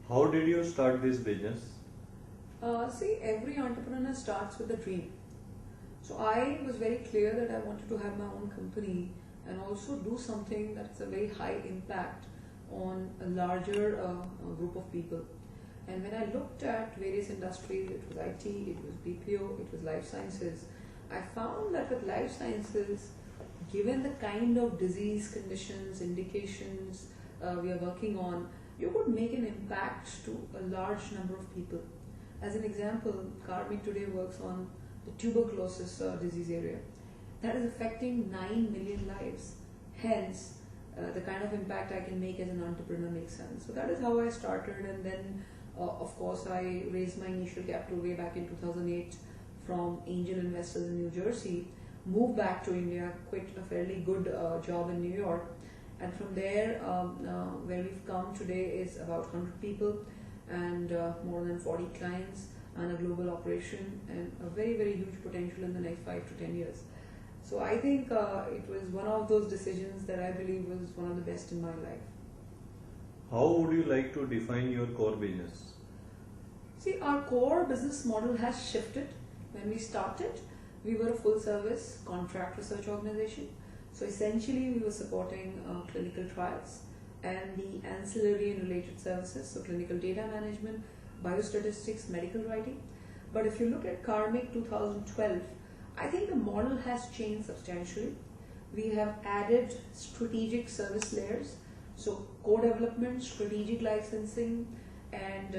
How did you start this business? See, every entrepreneur starts with a dream. So I was very clear that I wanted to have my own company and also do something that's a very high impact on a larger group of people. And when I looked at various industries, it was IT, it was BPO, it was life sciences, I found that with life sciences, given the kind of disease conditions, indications we are working on, you could make an impact to a large number of people. As an example, Karmic today works on the tuberculosis disease area. That is affecting 9 million lives. Hence, the kind of impact I can make as an entrepreneur makes sense. So that is how I started, and then, of course, I raised my initial capital way back in 2008 from angel investors in New Jersey, moved back to India, quit a fairly good job in New York, and from there, where we've come today is about 100 people and more than 40 clients and a global operation and a very, very huge potential in the next 5 to 10 years. So I think it was one of those decisions that I believe was one of the best in my life. How would you like to define your core business? See, our core business model has shifted. When we started, we were a full service contract research organization. So essentially, we were supporting clinical trials and the ancillary and related services, so clinical data management, biostatistics, medical writing. But if you look at Karmic 2012, I think the model has changed substantially. We have added strategic service layers, so co-development, strategic licensing, and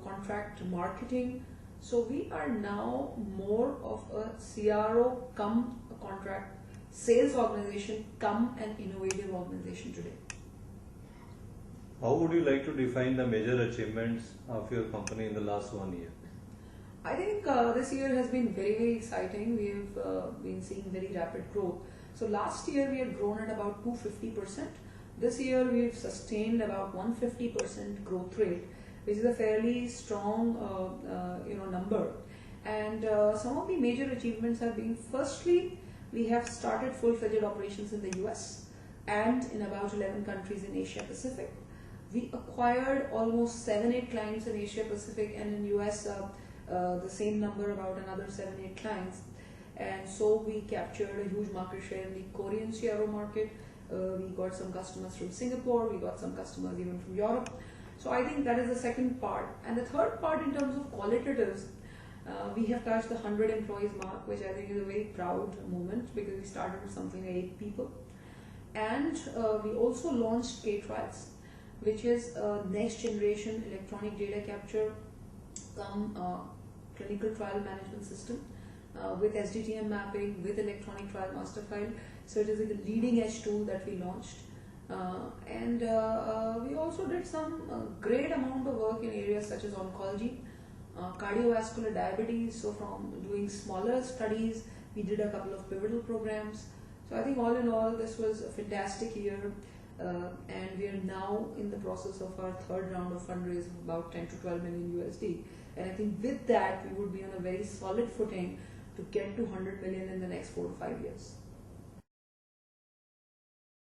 contract marketing. So we are now more of a CRO come a contract sales organization come an innovative organization today. How would you like to define the major achievements of your company in the last 1 year? I think this year has been very, very exciting. We've been seeing very rapid growth. So last year we had grown at about 250%. This year we've sustained about 150% growth rate, which is a fairly strong number. And some of the major achievements have been, firstly, we have started full-fledged operations in the US and in about 11 countries in Asia Pacific. We acquired almost 7-8 clients in Asia Pacific, and in US the same number, about another 7-8 clients. And so we captured a huge market share in the Korean CRO market. We got some customers from Singapore, we got some customers even from Europe. So I think that is the second part. And the third part, in terms of qualitatives, we have touched the 100 employees mark, which I think is a very proud moment because we started with something like 8 people. And we also launched K-Trials, which is a next generation electronic data capture come clinical trial management system with SDTM mapping, with electronic trial master file. So it is a leading edge tool that we launched. And we also did some great amount of work in areas such as oncology, cardiovascular diabetes. So from doing smaller studies, we did a couple of pivotal programs. So I think all in all, this was a fantastic year, and we are now in the process of our third round of fundraise of about 10 to 12 million USD. And I think with that, we would be on a very solid footing to get to 100 million in the next 4 to 5 years.